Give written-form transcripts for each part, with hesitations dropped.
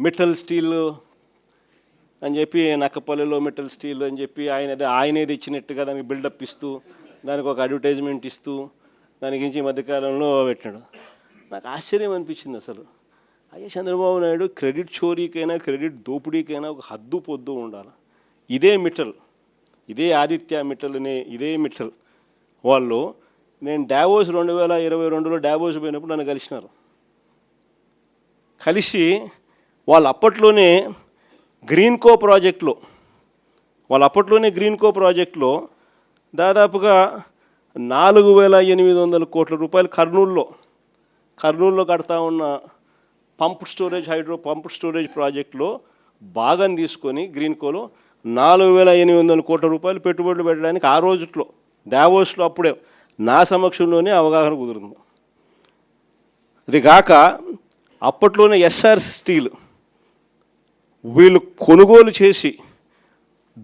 Metal steel అని చెప్పి నక్కపల్లిలో metal steel అని చెప్పి ఆయనే తెచ్చినట్టుగా దానికి బిల్డప్ ఇస్తూ దానికి ఒక అడ్వర్టైజ్మెంట్ ఇస్తూ దాని గురించి ఈ మధ్యకాలంలో పెట్టాడు. నాకు ఆశ్చర్యం అనిపించింది అసలు. అయ్యే చంద్రబాబు నాయుడు క్రెడిట్ చోరీకైనా క్రెడిట్ దోపిడీకైనా ఒక హద్దు పొద్దు ఉండాలి. ఇదే మిట్టల్, ఇదే ఆదిత్య మిట్టల్ అనే ఇదే మిట్టల్ వాళ్ళు నేను డావోస్ 2022లో డావోస్ పోయినప్పుడు నన్ను కలిసినారు. కలిసి వాళ్ళు అప్పట్లోనే గ్రీన్కో ప్రాజెక్టులో దాదాపుగా 4,800 కోట్ల రూపాయలు కర్నూలులో కడతా ఉన్న పంప్ స్టోరేజ్ ప్రాజెక్టులో భాగం తీసుకొని గ్రీన్కోలో 4,800 కోట్ల రూపాయలు పెట్టుబడులు పెట్టడానికి ఆ రోజుల్లో డావోస్లో అప్పుడే నా సమక్షంలోనే అవగాహన కుదురుంది. అది కాక అప్పట్లోనే ఎస్ఆర్ స్టీల్ వీళ్ళు కొనుగోలు చేసి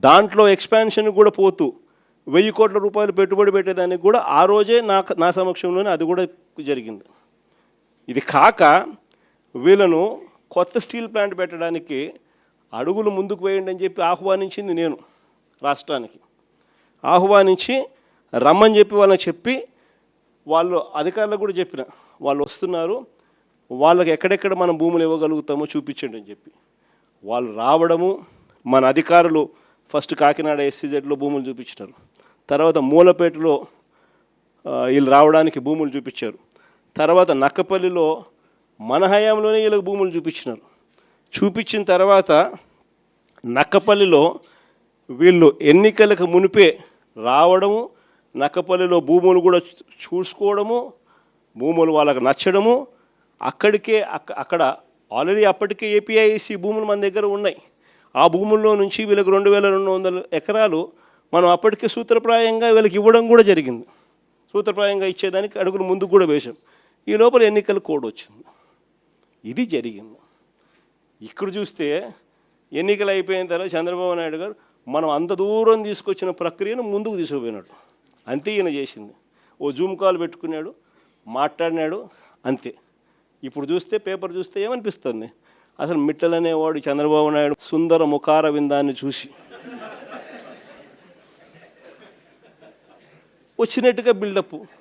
దాంట్లో ఎక్స్పాన్షన్ కూడా పోతూ 1,000 కోట్ల రూపాయలు పెట్టుబడి పెట్టేదానికి కూడా ఆ రోజే నా సమక్షంలోనే అది కూడా జరిగింది. ఇది కాక వీళ్ళను కొత్త స్టీల్ ప్లాంట్ పెట్టడానికి అడుగులు ముందుకు వేయండి అని చెప్పి ఆహ్వానించింది నేను. రాష్ట్రానికి ఆహ్వానించి రమ్మని చెప్పి వాళ్ళకి చెప్పి వాళ్ళు అధికారులకు కూడా చెప్పిన వాళ్ళు వస్తున్నారు, వాళ్ళకి ఎక్కడెక్కడ మనం భూములు ఇవ్వగలుగుతామో చూపించండి అని చెప్పి వాళ్ళు రావడము. మన అధికారులు ఫస్ట్ కాకినాడ SCZలో భూములు చూపించినారు, తర్వాత మూలపేటలో వీళ్ళు రావడానికి భూములు చూపించారు, తర్వాత నక్కపల్లిలో మన హయాంలోనే వీళ్ళకి భూములు చూపించినారు. చూపించిన తర్వాత నక్కపల్లిలో వీళ్ళు ఎన్నికలకు మునిపే రావడము, నక్కపల్లిలో భూములు కూడా చూసుకోవడము, భూములు వాళ్ళకు నచ్చడము, అక్కడ ఆల్రెడీ అప్పటికే APIC భూములు మన దగ్గర ఉన్నాయి. ఆ భూముల్లో నుంచి వీళ్ళకి 2,200 ఎకరాలు మనం అప్పటికే సూత్రప్రాయంగా వీళ్ళకి ఇవ్వడం కూడా జరిగింది. సూత్రప్రాయంగా ఇచ్చేదానికి అడుగులు ముందుకు కూడా వేశాం. ఈ లోపల ఎన్నికల కోడ్ వచ్చింది. ఇది జరిగింది. ఇక్కడ చూస్తే ఎన్నికలు అయిపోయిన తర్వాత చంద్రబాబు నాయుడు గారు మనం అంత దూరం తీసుకొచ్చిన ప్రక్రియను ముందుకు తీసుకుపోయినాడు. అంతే ఈయన చేసింది. ఓ జూమ్ కాల్ పెట్టుకున్నాడు, మాట్లాడినాడు, అంతే. ఇప్పుడు చూస్తే పేపర్ చూస్తే ఏమనిపిస్తుంది, అసలు మిట్టల్ అనేవాడు చంద్రబాబు నాయుడు సుందర ముఖార విందాన్ని చూసి వచ్చినట్టుగా బిల్డప్.